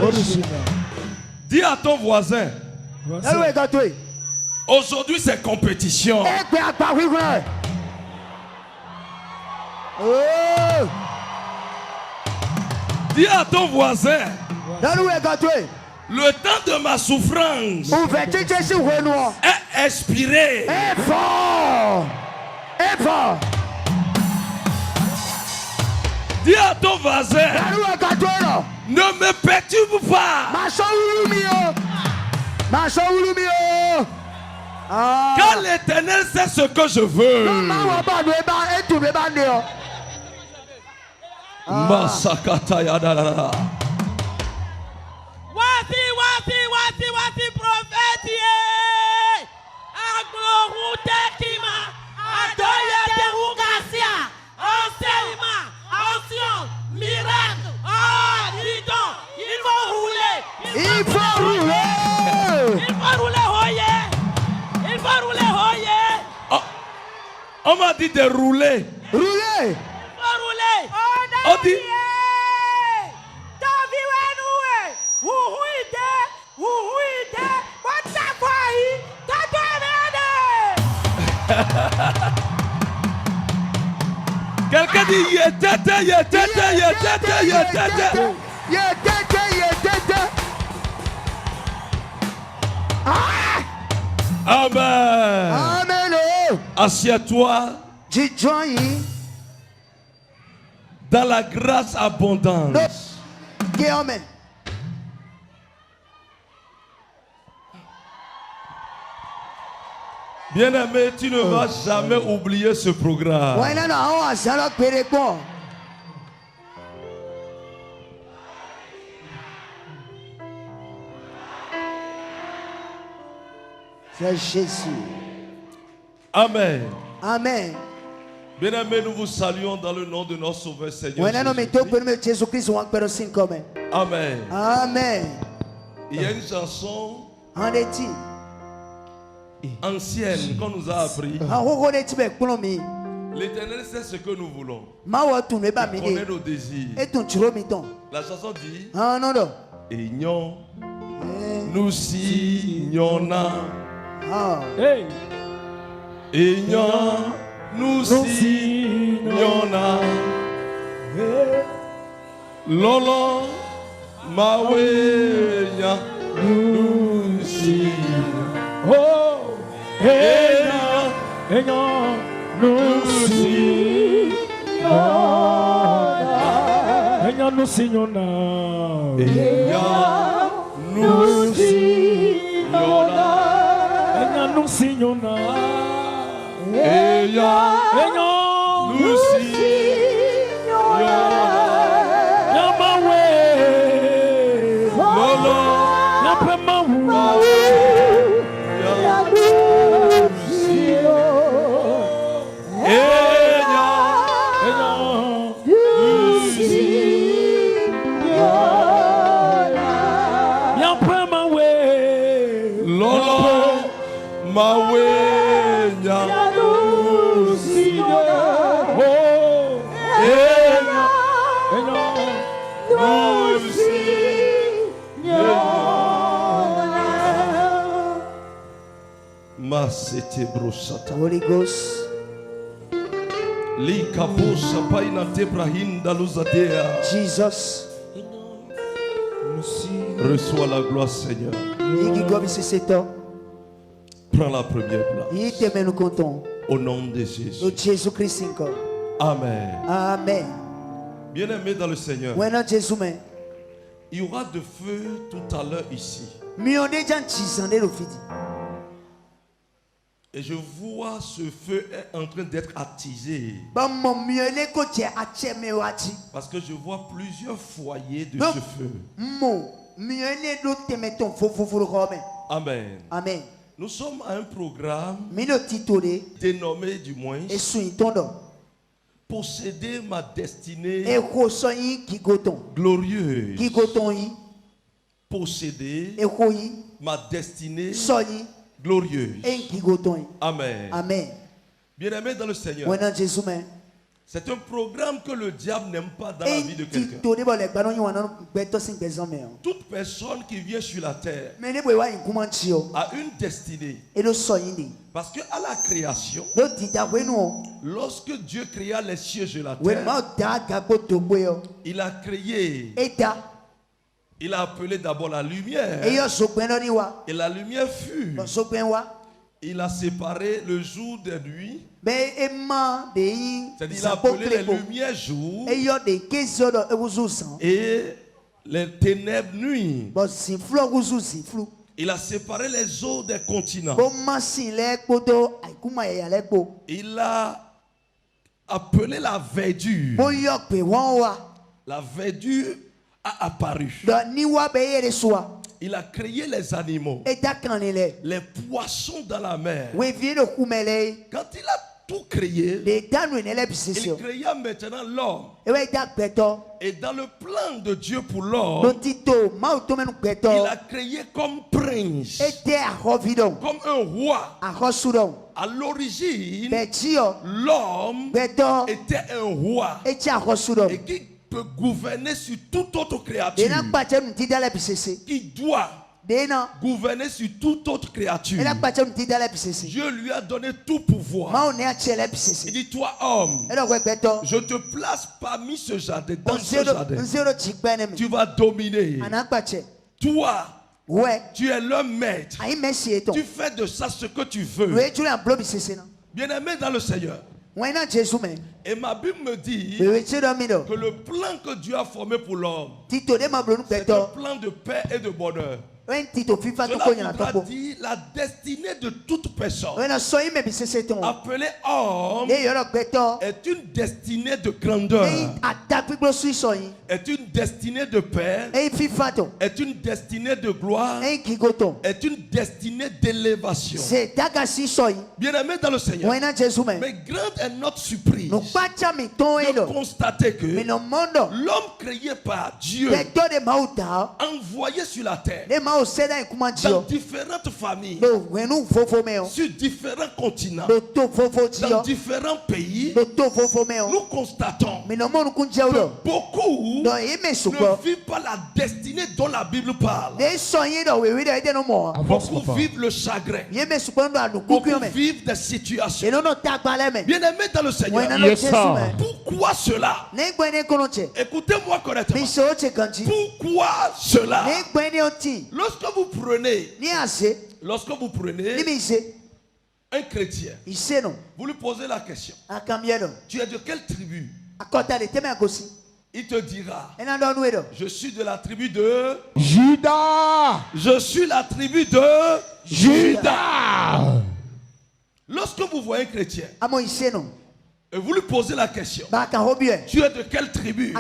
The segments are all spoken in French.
Original. Dis à ton voisin. Aujourd'hui c'est compétition. Dis à ton voisin. Le temps de ma souffrance est expiré. Dis à ton voisin. Ne me perturbe pas. Car l'Éternel sait ce que je veux. Masakata yadala. Wati prophète Aglorouté Kima Adoya Terugasia enseignement, ancien, miracle, dis donc, il faut rouler. Il faut rouler, hoye. On m'a dit de rouler. Il faut rouler. On dit. Quelqu'un dit Amen. Amen. Assieds-toi dans la grâce abondante. Amen. Bien-aimé, tu ne vas jamais oublier ce programme. C'est Jésus. Amen. Amen. Bien-aimé, nous vous saluons dans le nom de notre Sauveur Seigneur Jésus-Christ. Amen. Amen. Il y a une chanson ancienne qu'on nous a appris. L'Éternel sait ce que nous voulons. Il connaît nos désirs. La chanson dit Ignon, nous signons. Ignon, nous signons. Lolo, Maweya, nous signons. Oh, Ignon, nous signons. Nous signons. Nous signons. Nous signons. Nous Holy Ghost. Jesus. Reçois la gloire, Seigneur. Prends la première place. Au nom de Jésus. Amen. Amen. Bien-aimé dans le Seigneur, il y aura de feu tout à l'heure ici. Et je vois ce feu est en train d'être attisé. Parce que je vois plusieurs foyers de ce feu. Amen. Amen. Nous sommes à un programme dénommé du moins Posséder ma destinée glorieuse. Posséder ma destinée glorieuse. Amen. Amen. Bien-aimé dans le Seigneur, C'est un programme que le diable n'aime pas dans la vie de quelqu'un. Toute personne qui vient sur la terre a une destinée. Parce qu'à la création, lorsque Dieu créa les cieux et la terre, il a créé, il a appelé d'abord la lumière. Et la lumière fut. Il a séparé le jour des nuits. C'est-à-dire qu'il a appelé les lumières jour et les ténèbres nuit. Il a séparé les eaux des continents. Il a appelé la verdure. La verdure a apparu. Il a créé les animaux, les poissons dans la mer. Quand il a tout créé, il créa maintenant l'homme. Et dans le plan de Dieu pour l'homme, il a créé comme prince, comme un roi. À l'origine, l'homme était un roi et qui peut gouverner sur toute autre créature, qui doit gouverner sur toute autre créature. Dieu lui a donné tout pouvoir. Il dit, toi homme, je te place parmi ce jardin, dans ce jardin. Tu vas dominer. Toi, tu es le maître. Tu fais de ça ce que tu veux. Bien-aimé dans le Seigneur. Et ma Bible me dit que le plan que Dieu a formé pour l'homme, c'est un plan de paix et de bonheur. Cela voudra dire la destinée de toute personne appelée homme est une destinée de grandeur, est une destinée de paix, est une destinée de gloire, est une destinée d'élévation. Bien-aimé dans le Seigneur, mais grande est notre surprise de constater que l'homme créé par Dieu, envoyé sur la terre, dans différentes familles, sur différents continents, dans différents pays, nous constatons que beaucoup ne vivent pas la destinée dont la Bible parle. Beaucoup vivent le chagrin. Beaucoup vivent des situations. Bien-aimés dans le Seigneur, pourquoi cela? Écoutez-moi correctement. Pourquoi cela? Lorsque vous prenez un chrétien, vous lui posez la question, tu es de quelle tribu? Il te dira, je suis de la tribu de Juda. Je suis la tribu de Juda. Lorsque vous voyez un chrétien et vous lui posez la question, tu es de quelle tribu?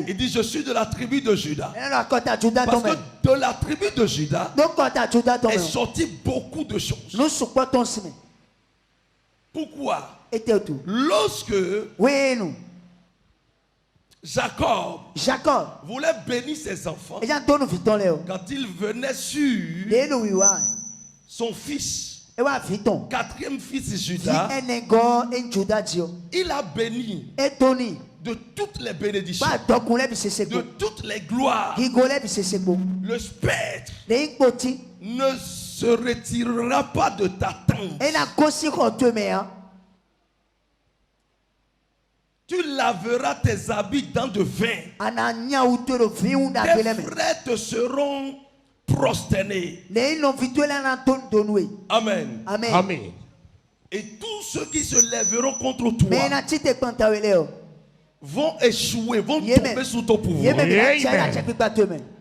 Il dit, je suis de la tribu de Juda. Parce que de la tribu de Juda est sorti beaucoup de choses. Pourquoi? Lorsque Jacob voulait bénir ses enfants, quand il venait sur son fils, quatrième fils Judas, il a béni de toutes les bénédictions, de toutes les gloires. Le spectre ne se retirera pas de ta tente. Tu laveras tes habits dans de vin. Tes frères te seront prosternés. Amen. Amen. Et tous ceux qui se lèveront contre toi vont échouer, vont tomber sous ton pouvoir.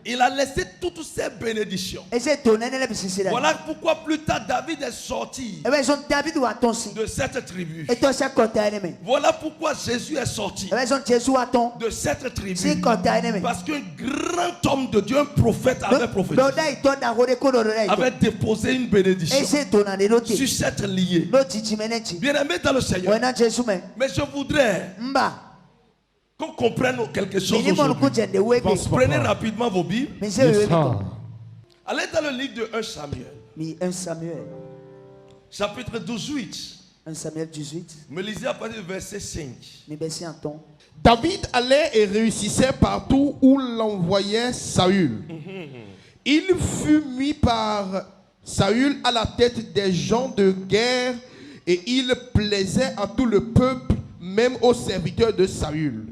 Il a laissé toutes ces bénédictions. Voilà pourquoi plus tard David est sorti de cette tribu. Voilà pourquoi Jésus est sorti de cette tribu. Parce qu'un grand homme de Dieu, un prophète, avait prophétisé, avait déposé une bénédiction sur cette lignée. Bien-aimé dans le Seigneur, mais je voudrais qu'on comprenne quelque chose aujourd'hui. Prenez rapidement vos Bibles. Allez dans le livre de 1 Samuel. Chapitre 18. 1 Samuel 18. Me lisez à partir du verset 5. David allait et réussissait partout où l'envoyait Saül. Il fut mis par Saül à la tête des gens de guerre et il plaisait à tout le peuple, même aux serviteurs de Saül.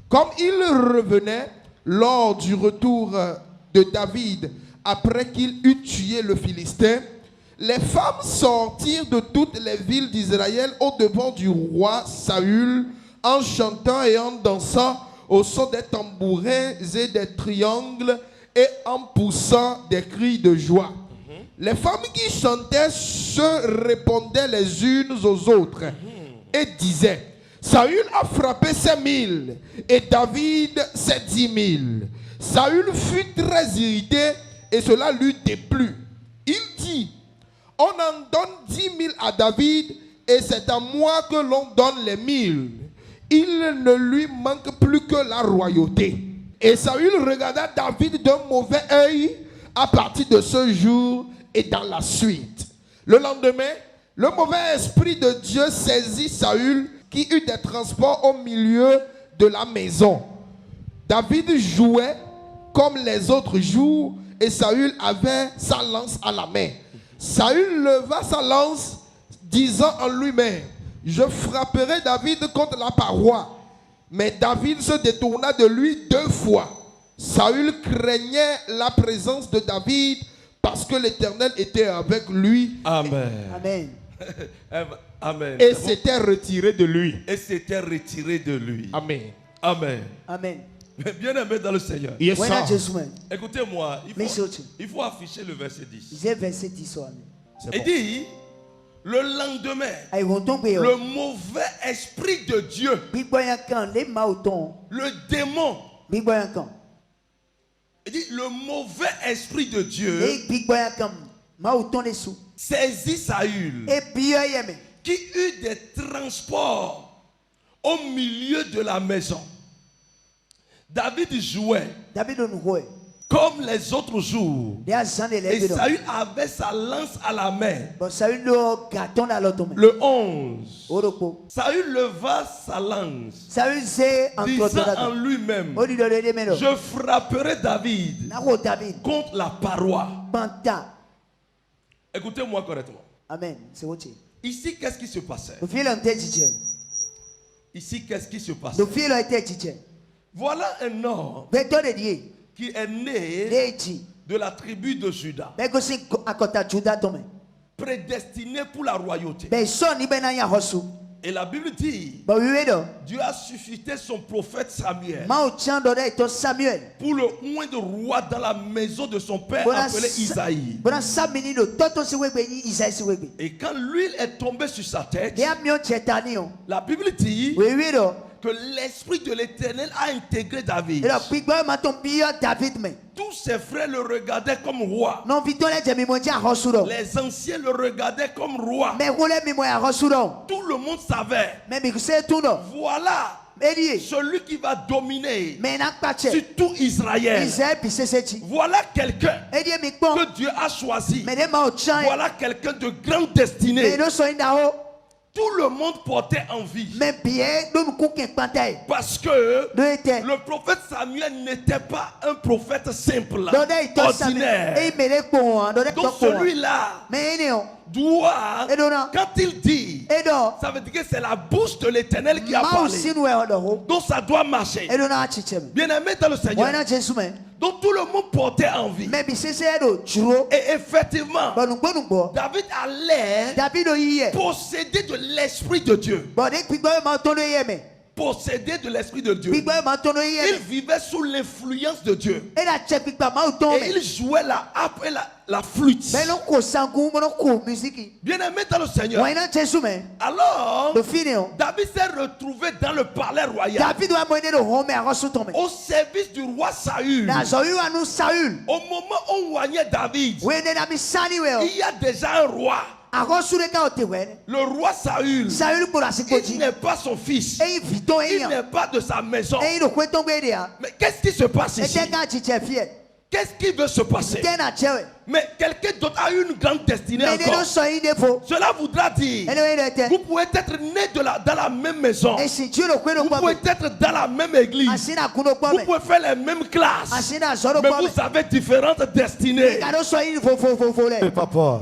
Comme il revenait lors du retour de David après qu'il eut tué le Philistin, les femmes sortirent de toutes les villes d'Israël au-devant du roi Saül en chantant et en dansant au son des tambourins et des triangles et en poussant des cris de joie. Les femmes qui chantaient se répondaient les unes aux autres et disaient: Saül a frappé ses 1000 et David ses 10 000. Saül fut très irrité et cela lui déplut. Il dit: on en donne 10 000 à David et c'est à moi que l'on donne les 1000. Il ne lui manque plus que la royauté. Et Saül regarda David d'un mauvais œil à partir de ce jour et dans la suite. Le lendemain, le mauvais esprit de Dieu saisit Saül qui eut des transports au milieu de la maison. David jouait comme les autres jours et Saül avait sa lance à la main. Saül leva sa lance disant en lui-même: je frapperai David contre la paroi. Mais David se détourna de lui 2 fois. Saül craignait la présence de David parce que l'Éternel était avec lui. Amen. Amen. Amen. Et s'était retiré de lui. Et s'était retiré de lui. Amen. Amen. Amen. Bien aimé dans le Seigneur. Yes, Écoutez-moi, il faut afficher le verset 10. Il Il dit: le lendemain, le mauvais esprit de Dieu, le démon, il dit: le mauvais esprit de Dieu saisit Saül, qui eut des transports au milieu de la maison. David jouait comme les autres jours. Et Saül avait sa lance à la main. Le 11. Saül leva sa lance, disant en lui-même: je frapperai David contre la paroi. Écoutez-moi correctement. Amen. Ici, qu'est-ce qui se passait? Ici, qu'est-ce qui se passait? Voilà un homme qui est né de la tribu de Juda, prédestiné pour la royauté. Et la Bible dit: Dieu a suscité son prophète Samuel pour le oindre roi dans la maison de son père appelé Isaïe. Et quand l'huile est tombée sur sa tête, la Bible dit que l'esprit de l'Éternel a intégré David. Tous ses frères le regardaient comme roi. Les anciens le regardaient comme roi. Tout le monde savait: voilà celui qui va dominer sur tout Israël. Voilà quelqu'un que Dieu a choisi. Voilà quelqu'un de grande destinée. Tout le monde portait envie. Parce que le prophète Samuel n'était pas un prophète simple, ordinaire. Donc celui-là doit, quand il dit, ça veut dire que c'est la bouche de l'Éternel qui a parlé. Donc ça doit marcher. Bien aimé dans le Seigneur. Donc tout le monde portait envie. Et effectivement, David allait posséder de l'Esprit de Dieu. Possédé de l'Esprit de Dieu. Il vivait sous l'influence de Dieu. Et il jouait la harpe et la flûte. Bien aimé dans le Seigneur. Alors, David s'est retrouvé dans le palais royal, au service du roi Saül. Au moment où on voyait David, il y a déjà un roi. Le roi Saül, il n'est pas son fils, il n'est pas de sa maison. Mais qu'est-ce qui se passe ici? qu'est-ce qui veut se passer? Mais quelqu'un d'autre a une grande destinée encore. Cela voudra dire, vous pouvez être né dans la même maison. Vous pouvez être dans la même église. Vous pouvez faire les mêmes classes. Mais vous avez différentes destinées. Papa.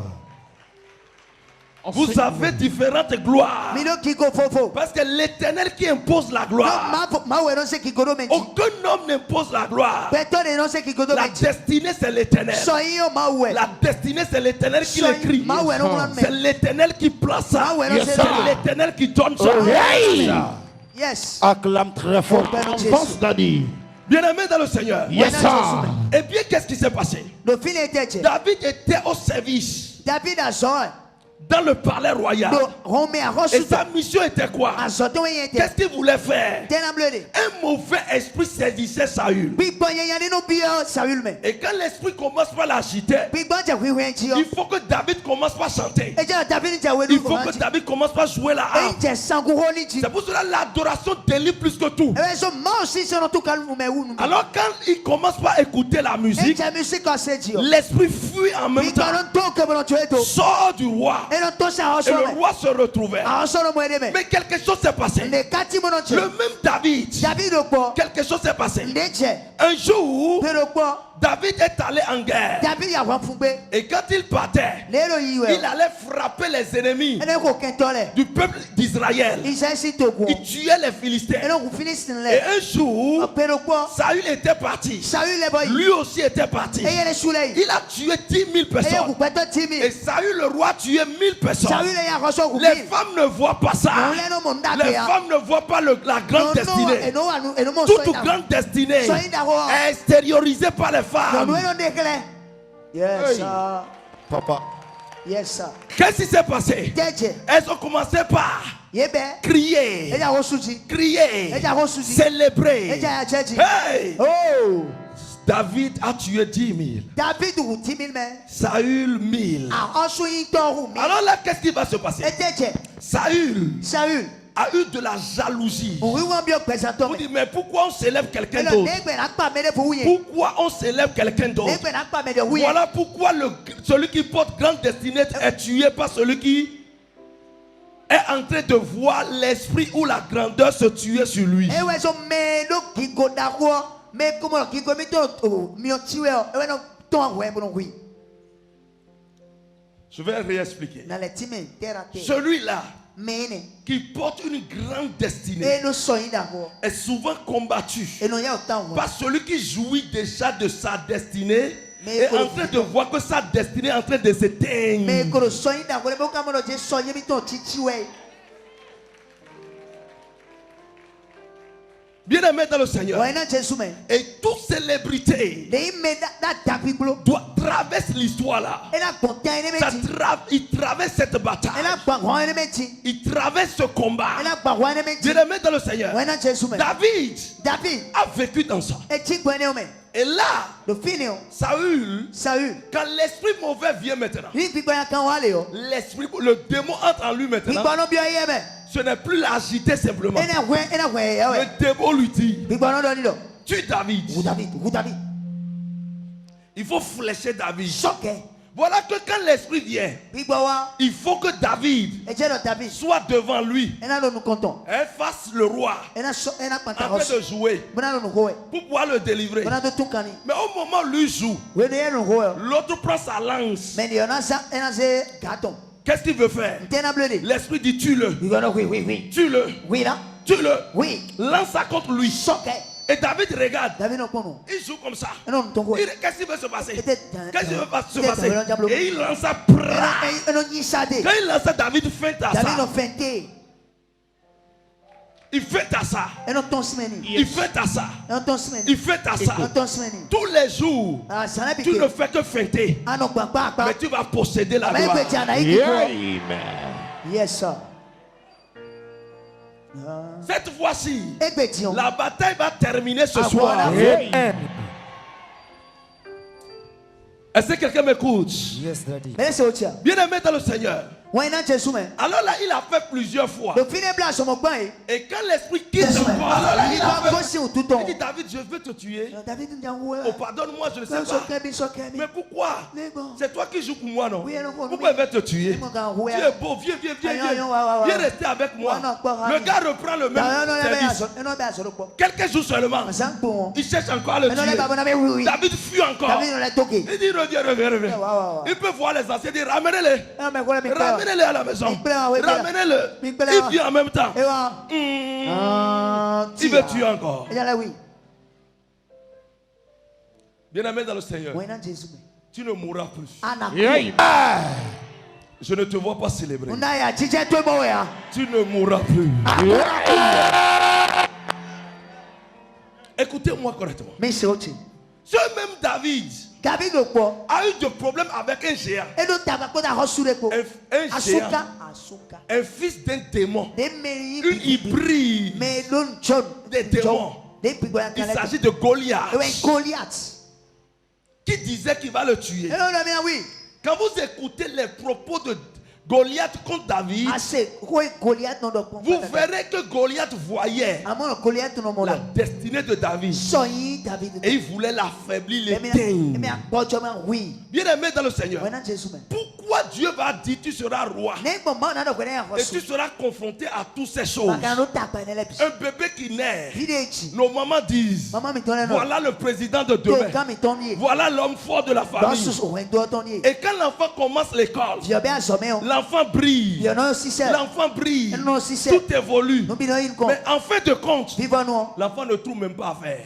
Vous avez différentes gloires. Parce que l'Éternel qui impose la gloire. Aucun homme n'impose la gloire. La destinée c'est l'Éternel. La destinée c'est l'Éternel qui l'écrit. C'est l'Éternel qui place ça. C'est l'Éternel qui donne ça. Yes. Acclame très fort. Bien-aimé dans le Seigneur. Yes, sir. Et bien qu'est-ce qui s'est passé? David était au service. Dans le palais royal. Et sa mission était quoi? Qu'est-ce qu'il voulait faire? Un mauvais esprit saisissait Saül. Et quand l'esprit commence par l'agiter, il faut que David commence par chanter. Il faut que David commence par jouer la harpe. C'est pour cela l'adoration délivre plus que tout. Alors quand il commence par écouter la musique, l'esprit fuit en même temps. Sort du roi. Et le roi se retrouvait. Mais quelque chose s'est passé. Le même David, quelque chose s'est passé. Un jour, David est allé en guerre. Et quand il partait, il allait frapper les ennemis du peuple d'Israël. Il tuait les Philistins. Et un jour, Saül était parti. Lui aussi était parti. Il a tué 10 000 personnes. Et Saül le roi a tué 1000 personnes. Les femmes ne voient pas ça. Les femmes ne voient pas la grande destinée. Toute grande destinée est extériorisée par les femmes. Yes, sir. Papa. Yes, sir. Qu'est-ce qui s'est passé? Elles ont commencé par crier, célébrer. Hey! Oh! David a tué 10 000. Saül 1000. Alors là, qu'est-ce qui va se passer? Saül a eu de la jalousie. Vous dites, mais pourquoi on célèbre quelqu'un d'autre? Pourquoi on célèbre quelqu'un d'autre? Voilà pourquoi celui qui porte grande destinée est tué par celui qui est en train de voir l'esprit ou la grandeur se tuer sur lui. Je vais réexpliquer. Celui-là qui porte une grande destinée est souvent combattu par celui qui jouit déjà de sa destinée et est en train de voir que sa destinée est en train de s'éteindre. Bien-aimé dans le Seigneur, et toute célébrité doit traverser l'histoire là. Il traverse cette bataille. Il traverse ce combat. Bien-aimé dans le Seigneur, David a vécu dans ça. Et là, Saül, quand l'esprit mauvais vient maintenant, le démon entre en lui maintenant. Ce n'est plus l'agiter simplement. Le démon lui dit, tue David. Il faut flécher David. Voilà que quand l'esprit vient, il faut que David soit devant lui et fasse le roi en train de jouer pour pouvoir le délivrer. Mais au moment où lui joue, l'autre prend sa lance. Qu'est-ce qu'il veut faire? L'esprit dit tue-le. Tue-le. Tue-le. Lance ça contre lui. Et David regarde. Il joue comme ça. Qu'est-ce qui veut se passer? Qu'est-ce qui veut se passer? Et il lance ça. Quand il lance ça, David feinte à ça. Il fait à ça. Il fait à ça. Il fait à ça. Tous les jours, tu ne fais que feinter. Mais tu vas posséder la gloire. Yes, sir. Cette fois-ci, la bataille va terminer ce soir. Est-ce que quelqu'un m'écoute? Yes, Daddy. Bien-aimé dans le Seigneur, Alors là, il a fait plusieurs fois. Et quand l'esprit quitte encore à la il dit David, je veux te tuer. Oh, pardonne-moi, je ne sais pas. Mais pourquoi? C'est toi qui joues pour moi, non? Pourquoi il va te tuer? Tu es beau, viens. Viens rester avec moi. Le gars reprend le même service. Quelques jours seulement. Il cherche encore à le tuer. David fuit encore. Il dit reviens. Il peut voir les anciens, il dit ramenez-les. Ramenez-les à la maison. Ramenez-le. Il vient en même temps. Il veut tuer encore. Bien-aimé dans le Seigneur, tu ne mourras plus. Je ne te vois pas célébrer. Tu ne mourras plus. Écoutez-moi correctement. Ce même David a eu des problèmes avec un géant. Un géant. Un fils d'un démon. Une hybride des démons. Il s'agit de Goliath. Qui disait qu'il va le tuer. Quand vous écoutez les propos de Goliath contre David, vous verrez que Goliath voyait la destinée de David. Et il voulait l'affaiblir, l'éteindre. Bien aimé dans le Seigneur, pourquoi Dieu va dire tu seras roi et tu seras confronté à toutes ces choses? Un bébé qui naît, nos mamans disent voilà le président de demain, voilà l'homme fort de la famille. Et quand l'enfant commence l'école, l'enfant brille. L'enfant brille. Tout évolue. Mais en fin de compte, l'enfant ne trouve même pas à faire.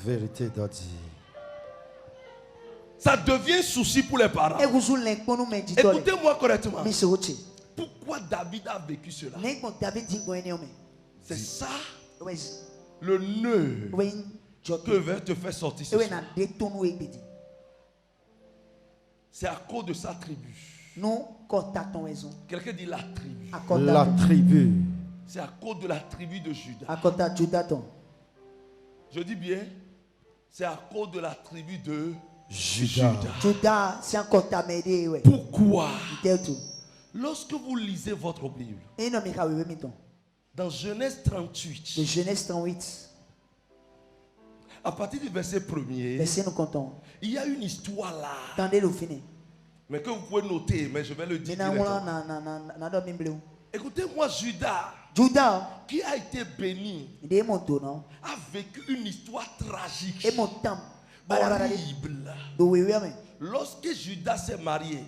Vérité d'Adi. Ça devient souci pour les parents. Écoutez-moi correctement. Pourquoi David a vécu cela? C'est ça le nœud que veut te faire sortir ce soir. C'est à cause de sa tribu. Quelqu'un dit la tribu. La tribu. C'est à cause de la tribu de Juda. Je dis bien, c'est à cause de la tribu de Juda. Pourquoi? Lorsque vous lisez votre Bible, dans Genèse 38, à partir du verset 1er, il y a une histoire là. Mais que vous pouvez noter, mais je vais le dire directement. Écoutez-moi, Juda, qui a été béni, a vécu une histoire tragique, horrible. Lorsque Judas s'est marié,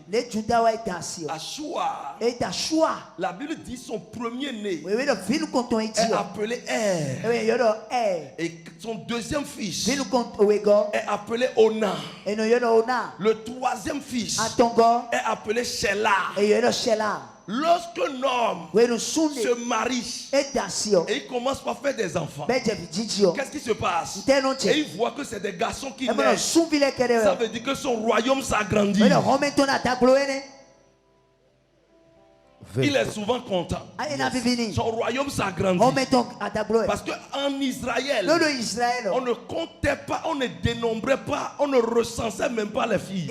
à Shua, la Bible dit son premier-né est appelé Er. Et son deuxième fils est appelé Onan. Le troisième fils est appelé Shelah. Lorsqu'un homme se marie et il commence par faire des enfants, qu'est-ce qui se passe? Et il voit que c'est des garçons qui naissent. Ça veut dire que son royaume s'agrandit. Il est souvent content. Son royaume s'agrandit. Parce qu'en Israël, on ne comptait pas, on ne dénombrait pas, on ne recensait même pas les filles.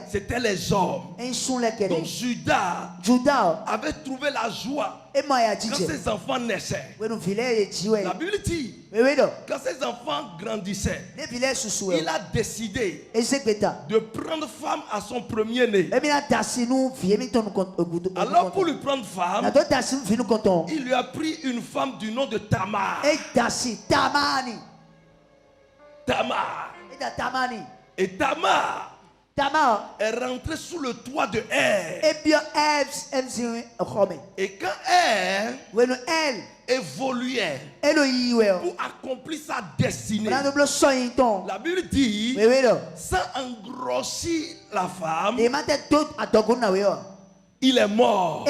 C'était les hommes. Donc Judas avait trouvé la joie quand ses enfants naissaient. La Bible dit, quand ses enfants grandissaient, il a décidé de prendre femme à son premier-né. Alors pour lui prendre femme, il lui a pris une femme du nom de Tamar. Et Tamar est rentrée sous le toit de Er. Et quand Er évoluait pour accomplir sa destinée, la Bible dit, sans engrossir la femme, il est mort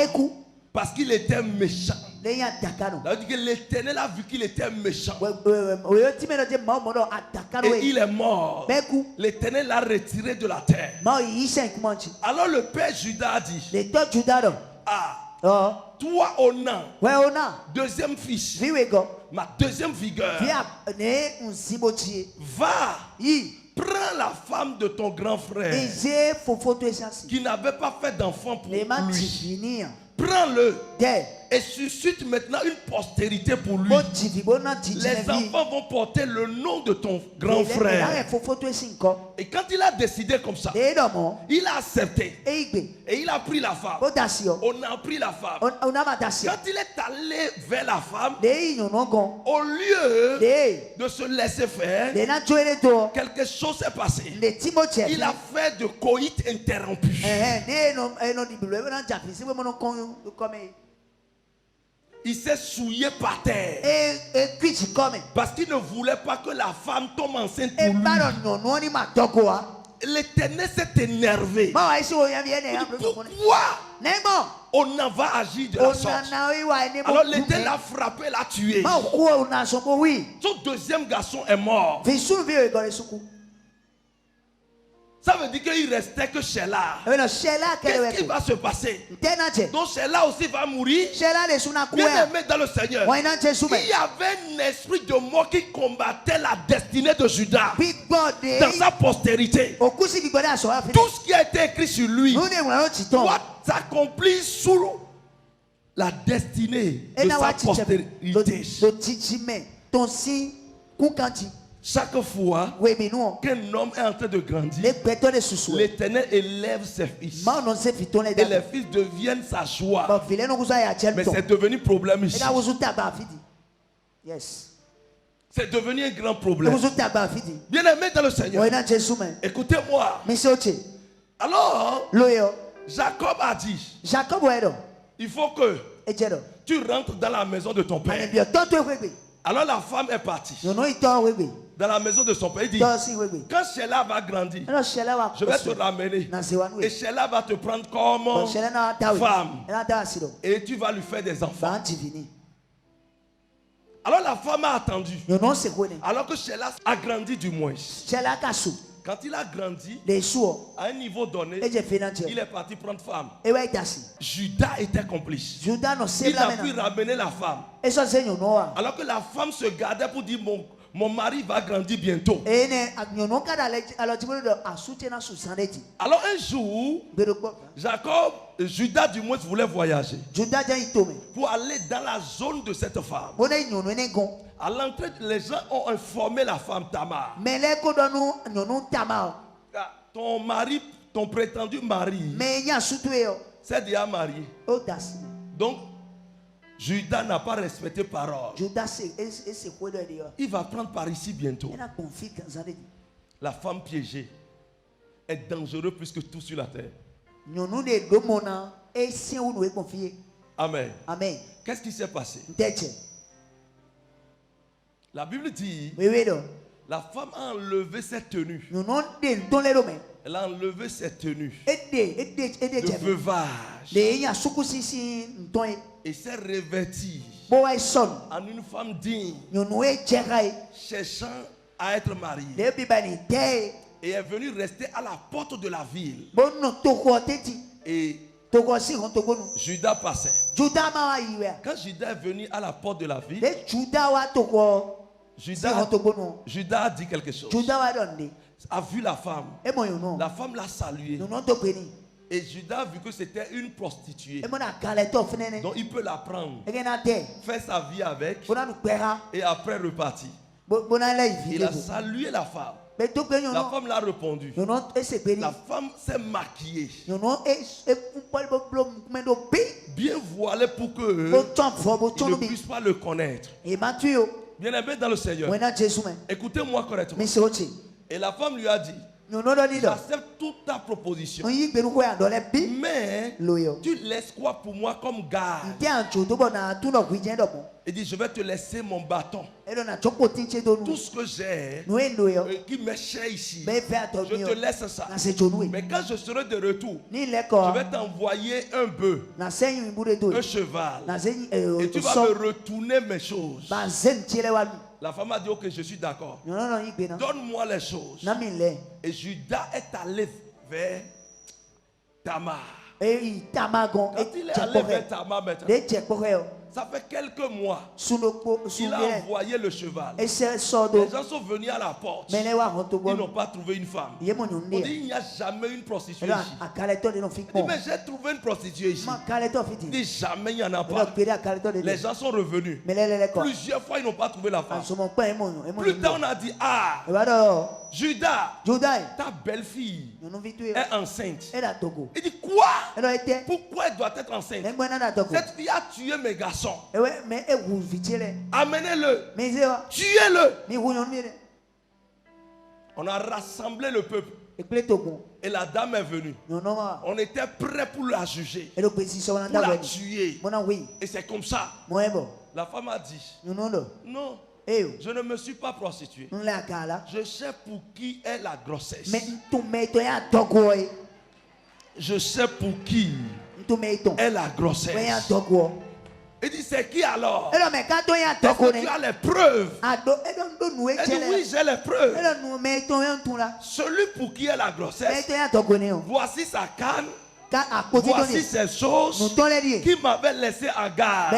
parce qu'il était méchant. Que l'Éternel a vu qu'il était méchant. Et il est mort. L'Éternel l'a retiré de la terre. Alors le père Judas a dit, toi Onan, deuxième fils, ma deuxième vigueur, va prends la femme de ton grand frère qui n'avait pas fait d'enfant pour lui. Prends-le et suscite maintenant une postérité pour lui. Les enfants vont porter le nom de ton grand frère. Et quand il a décidé comme ça, il a accepté. Et il a pris la femme. On a pris la femme. Quand il est allé vers la femme, au lieu de se laisser faire, quelque chose s'est passé. Il a fait de coït interrompu. Il s'est souillé par terre. Parce qu'il ne voulait pas que la femme tombe enceinte pour lui. L'Éternel s'est énervé. Pourquoi on en va agir de la sorte? Alors l'Éternel l'a frappé, l'a tué. Son deuxième garçon est mort. Ça veut dire qu'il restait que Sheila. Qu'est-ce qui va se passer? Donc Sheila aussi va mourir. Bien aimé dans le Seigneur. Il y avait un esprit de mort qui combattait la destinée de Judas dans sa postérité. Tout ce qui a été écrit sur lui doit s'accomplir sous la destinée de sa postérité. Chaque fois qu'un homme est en train de grandir, l'Éternel élève ses fils. Et les fils deviennent sa joie. Mais c'est devenu problème ici. C'est devenu un grand problème. Bien aimé dans le Seigneur, écoutez-moi. Alors, Jacob a dit, il faut que tu rentres dans la maison de ton père. Alors la femme est partie dans la maison de son père. Il dit, quand Sheila va grandir, je vais te ramener. Et Sheila va te prendre comme femme. Et tu vas lui faire des enfants. Alors la femme a attendu. Alors que Sheila a grandi du moins. Quand il a grandi, à un niveau donné, il est parti prendre femme. Judas était complice. Il a pu ramener la femme. Alors que la femme se gardait pour dire, mon mari va grandir bientôt. Alors un jour, Judas du moins voulait voyager pour aller dans la zone de cette femme. À l'entrée, les gens ont informé la femme Tamar. Ton mari, ton prétendu mari, c'est déjà marié. Donc, Judas n'a pas respecté parole. Il va prendre par ici bientôt. La femme piégée est dangereuse plus que tout sur la terre. Amen. Qu'est-ce qui s'est passé? La Bible dit, la femme a enlevé ses tenues. Elle a enlevé ses tenues de veuvage et s'est revêtie en une femme digne, cherchant à être mariée. Et est venue rester à la porte de la ville. Et Judas passait. Quand Judas est venu à la porte de la ville, Judas a dit quelque chose. A vu la femme. La femme l'a salué. Et Judas a vu que c'était une prostituée. Donc il peut la prendre, faire sa vie avec et après repartir. Il a salué la femme. La femme l'a répondu. La femme s'est maquillée, bien voilée pour que il ne puisse pas le connaître. Bien aimé dans le Seigneur, écoutez-moi correctement. Et la femme lui a dit, j'accepte toute ta proposition, mais tu laisses quoi pour moi comme garde? Il dit, je vais te laisser mon bâton. Tout ce que j'ai qui m'est cher ici, je te laisse ça. Mais quand je serai de retour, je vais t'envoyer un bœuf, un cheval, et tu vas me retourner mes choses. La femme a dit, ok, je suis d'accord. Donne-moi les choses. Et Judas est allé vers Tamar. Quand il est allé vers Tamar maintenant, Ça fait quelques mois. Il a envoyé le cheval. Les gens sont venus à la porte. Ils n'ont pas trouvé une femme. On dit il n'y a jamais une prostituée ici. Il dit mais j'ai trouvé une prostituée ici. Il dit jamais il n'y en a pas. Les gens sont revenus. Plusieurs fois ils n'ont pas trouvé la femme. Plus tard on a dit ah Judas, ta belle-fille est enceinte. Il dit quoi? Pourquoi elle doit être enceinte? Cette fille a tué mes garçons. Amenez-le. Tuez-le. On a rassemblé le peuple. Et la dame est venue. On était prêt pour la juger, pour la tuer. Et c'est comme ça. La femme a dit non. Je ne me suis pas prostituée. Je sais pour qui est la grossesse. Je sais pour qui est la grossesse. Il dit c'est qui alors? Est-ce que tu as les preuves? Elle dit oui, j'ai les preuves. Celui pour qui est la grossesse, voici sa canne. Voici ces choses qui m'avaient laissé en garde.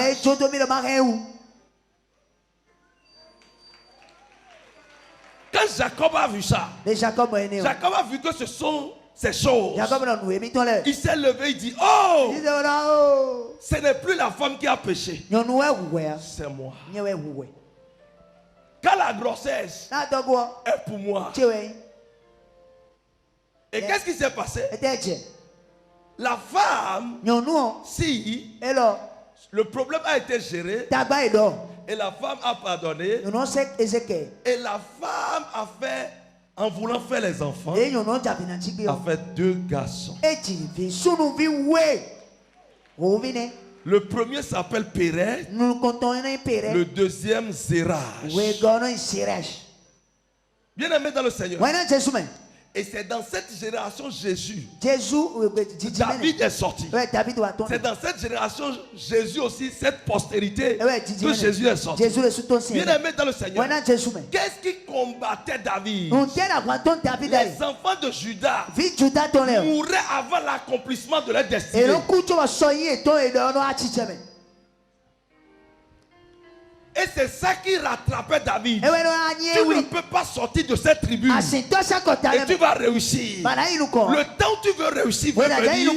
Quand Jacob a vu ça, Jacob a vu que ce sont ces choses. Il s'est levé, il dit oh, ce n'est plus la femme qui a péché, c'est moi. Quand la grossesse est pour moi. Et qu'est-ce qui s'est passé? La femme, si le problème a été géré, et la femme a pardonné, et la femme a fait, en voulant faire les enfants, a fait 2 garçons. Le premier s'appelle Pérez, le deuxième Zérach. Bien aimé dans le Seigneur. Et c'est dans cette génération Jésus. David est sorti. C'est dans cette génération Jésus aussi, cette postérité que Jésus est sorti. Bien aimé dans le Seigneur. Qu'est-ce qui combattait David? Les enfants de Judas mouraient avant l'accomplissement de leur destinée. Et c'est ça qui rattrapait David. Tu ne peux pas sortir de cette tribu et tu vas réussir. Le temps où tu veux réussir veut venir,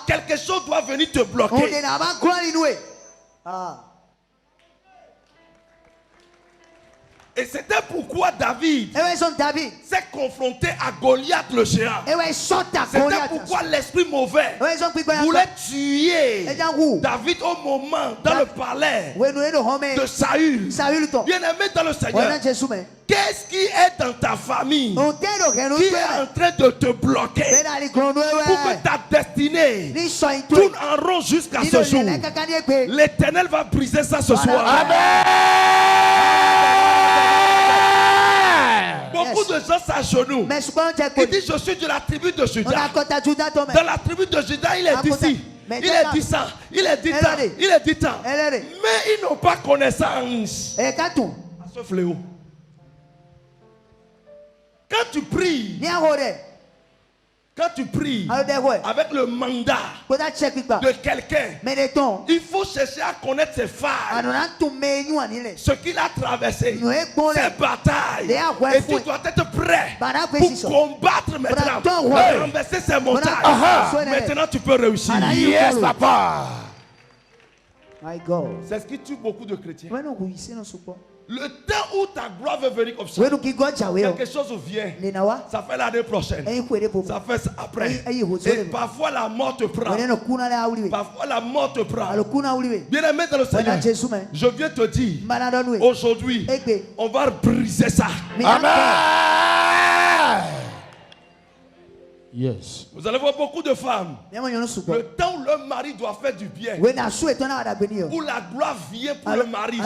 quelque chose doit venir te bloquer. Et c'était pourquoi David s'est confronté à Goliath le géant. C'était pourquoi l'esprit mauvais voulait tuer David au moment dans le palais de Saül. Bien aimé dans le Seigneur, qu'est-ce qui est dans ta famille qui est en train de te bloquer pour que ta destinée tourne en rond jusqu'à ce jour? L'Éternel va briser ça ce soir. Amen. Beaucoup de gens s'agenouillent. Il dit je suis de la tribu de Judas. Dans la tribu de Judas, il est d'ici. Il est dit ça. Il est dit ça. Il est dit ça. Mais ils n'ont pas connaissance à ce fléau. Quand tu pries, avec le mandat de quelqu'un, il faut chercher à connaître ses failles, ce qu'il a traversé, ses batailles. Et tu dois être prêt pour combattre maintenant, pour renverser ces montagnes. Maintenant tu peux réussir. Yes, papa. C'est ce qui tue beaucoup de chrétiens. Le temps où ta gloire veut venir comme ça, quelque chose vient. Ça fait l'année prochaine. Ça fait après. Et parfois la mort te prend. Parfois la mort te prend. Bien aimé dans le Seigneur, je viens te dire, aujourd'hui, on va briser ça. Amen. Yes. Vous allez voir beaucoup de femmes. Le temps où leur mari doit faire du bien, où la gloire vient pour le mari, où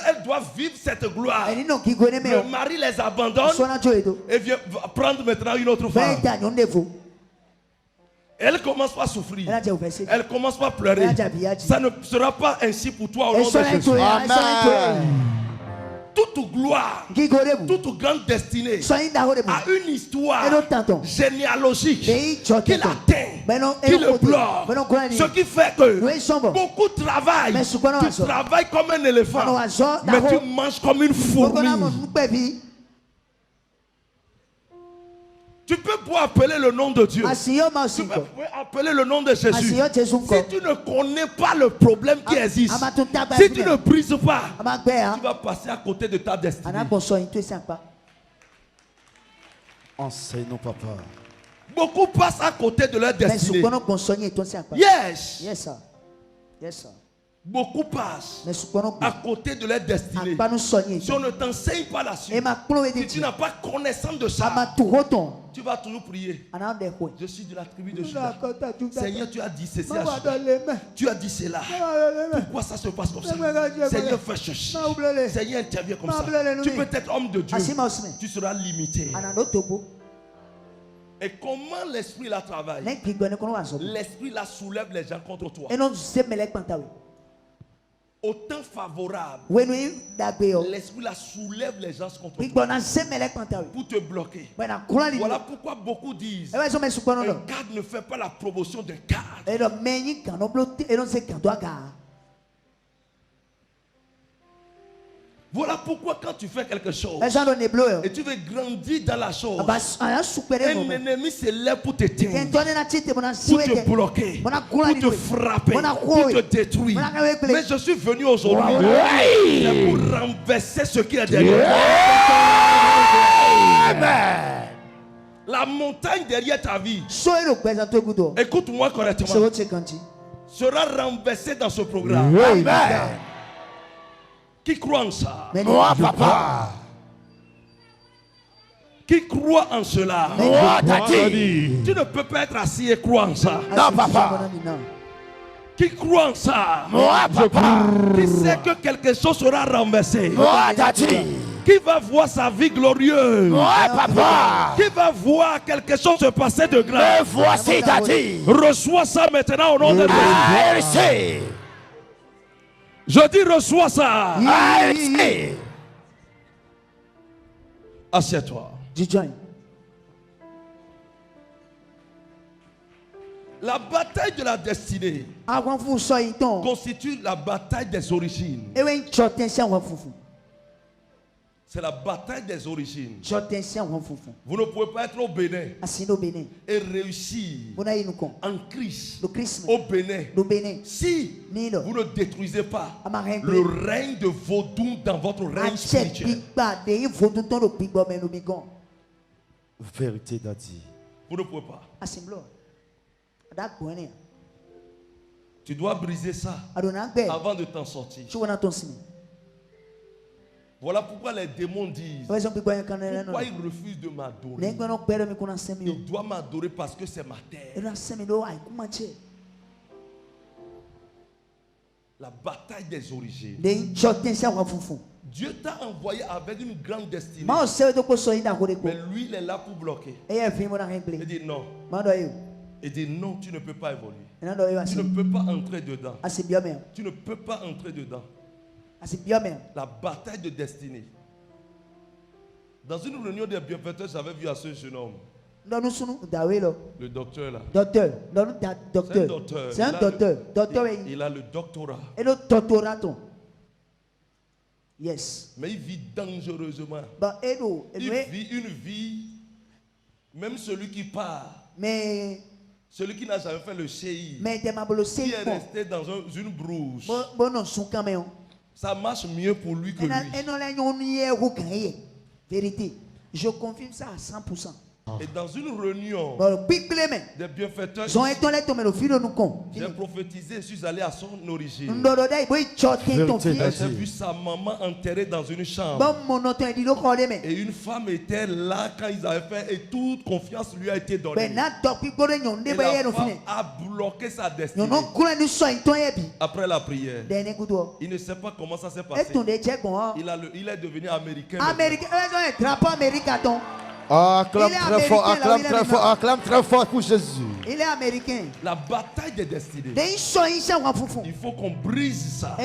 elles doivent vivre cette gloire, le mari les abandonne et vient prendre maintenant une autre femme. Elle commence pas à souffrir. Elle commence pas à pleurer. Ça ne sera pas ainsi pour toi au nom de Jésus. Amen. toute gloire, toute grande destinée a une histoire généalogique qui l'atteint, qui le bloque. Ce qui fait que beaucoup travaillent. Tu travailles comme un éléphant, mais tu manges comme une fourmi. Tu peux appeler le nom de Dieu. Tu peux appeler le nom de Jésus. Si tu ne connais pas le problème qui existe, si tu ne brises pas, tu vas passer à côté de ta destinée. Enseigne-nous, papa. Beaucoup passent à côté de leur destinée. Yes. Yes, sir. Yes, sir. Beaucoup passent à côté de leur destinée. Si on ne t'enseigne pas la suite, si tu n'as pas connaissance de ça, tu vas toujours prier. Je suis de la tribu de Juda. Seigneur, tu as dit ceci à Juda. Tu as dit cela. Pourquoi ça se passe comme ça? Seigneur, fais chercher. Seigneur, intervient comme ça. Tu peux être homme de Dieu. Tu seras limité. Et comment l'esprit la travaille? L'esprit la soulève les gens contre toi. Au temps favorable, l'esprit la soulève les gens contre toi pour te bloquer. Voilà pourquoi beaucoup disent un cadre ne fait pas la promotion d'un cadre. Voilà pourquoi quand tu fais quelque chose et tu veux grandir dans la chose, un ennemi se lève pour t'éteindre, pour te bloquer, pour te frapper, pour te détruire. Mais je suis venu aujourd'hui pour renverser ce qui est derrière. Amen. La montagne derrière ta vie, écoute-moi correctement, sera renversée dans ce programme. Amen. Qui croit en ça? Moi, papa. Qui croit en cela? Moi, tati. Tu ne peux pas être assis et croire en ça. Non, papa. Qui croit en ça? Moi, papa. Qui sait que quelque chose sera renversé? Moi, tati. Qui va voir sa vie glorieuse? Moi, papa. Qui va voir quelque chose se passer de grave? Me voici, tati. Reçois ça maintenant au nom de Jésus. Merci. Je dis reçois ça. Assieds-toi. La bataille de la destinée constitue la bataille des origines. C'est la bataille des origines. Vous ne pouvez pas être au Bénin et réussir en Christ au Bénin si vous ne détruisez pas le règne de Vaudou dans votre règne spirituel. Vérité d'Adi. Vous ne pouvez pas. Tu dois briser ça avant de t'en sortir. Voilà pourquoi les démons disent pourquoi ils refusent de m'adorer. Ils doivent m'adorer parce que c'est ma terre. La bataille des origines. Dieu t'a envoyé avec une grande destinée. Mais lui, il est là pour bloquer. Il dit non. Il dit non, tu ne peux pas évoluer. Tu ne peux pas entrer dedans. Tu ne peux pas entrer dedans. La bataille de destinée. Dans une réunion des bienfaiteurs, j'avais vu à ce jeune homme. Le docteur là. C'est un docteur. Il a le doctorat. Yes. Mais il vit dangereusement. Il vit une vie. Même celui qui part. Celui qui n'a jamais fait le CI. Qui est resté dans une brousse. Ça marche mieux pour lui que lui. Vérité. Je confirme ça à 100%. Et dans une réunion des bienfaiteurs, j'ai prophétisé, je suis allé à son origine. J'ai vu sa maman enterrée dans une chambre. Et une femme était là quand ils avaient fait et toute confiance lui a été donnée. Et la femme a bloqué sa destinée. Après la prière, il ne sait pas comment ça s'est passé. Il est devenu américain. Acclame très fort, acclame très fort, acclame très fort pour Jésus. Il est américain. La bataille des destinées. Il faut qu'on brise ça.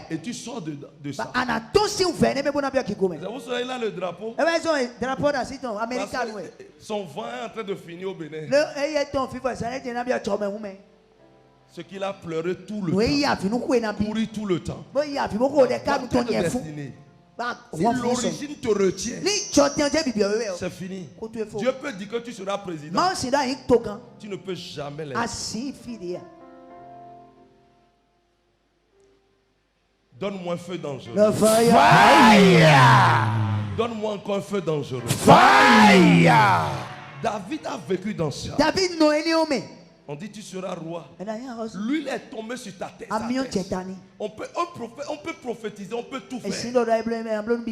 Et tu sors de ça. Vous savez, là le drapeau. Son vent est en train de finir au Bénin. Ce qu'il a pleuré tout le temps. Couru tout le temps. La bataille de destinée. Si l'origine te retient, c'est fini. Dieu peut dire que tu seras président. Tu ne peux jamais l'être. Donne-moi un feu dangereux. Donne-moi encore un feu dangereux. David a vécu dans ça. On dit tu seras roi. L'huile est tombée sur ta tête. On peut prophétiser, on peut tout faire.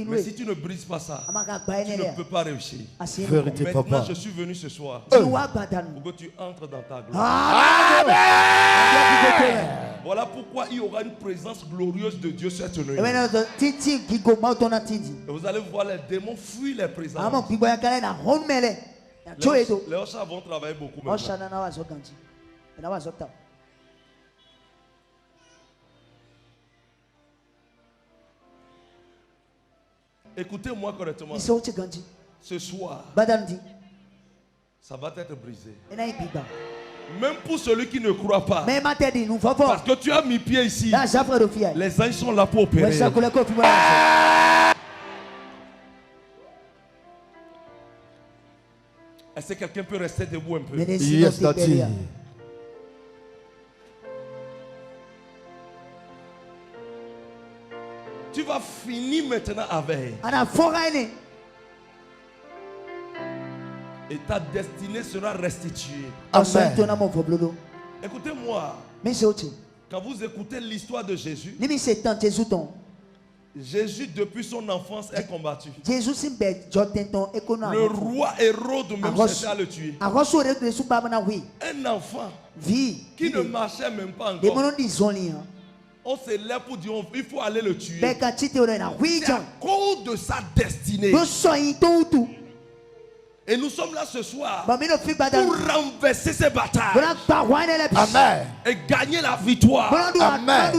Mais si tu ne brises pas ça, tu ne peux pas réussir. Vérité, Maintenant, papa. je suis venu ce soir pour que tu entres dans ta gloire. Voilà pourquoi il y aura une présence glorieuse de Dieu cette nuit. Et vous allez voir les démons fuir les présences. Les Ocha vont travailler beaucoup maintenant. Écoutez-moi correctement. Ce soir, ça va être brisé. Même pour celui qui ne croit pas. Parce que tu as mis pied ici. Les anges sont là pour opérer. Est-ce que quelqu'un peut rester debout un peu? Yes, Daddy. Tu vas finir maintenant avec. Et ta destinée sera restituée. Amen. Écoutez-moi. Quand vous écoutez l'histoire de Jésus, Jésus depuis son enfance est combattu. Le roi Hérode même cherchait à le tuer. Un enfant qui ne marchait même pas encore. On se lève pour dire il faut aller le tuer. C'est à cause de sa destinée. Et nous sommes là ce soir pour renverser ces batailles. Amen. Et gagner la victoire. Amen.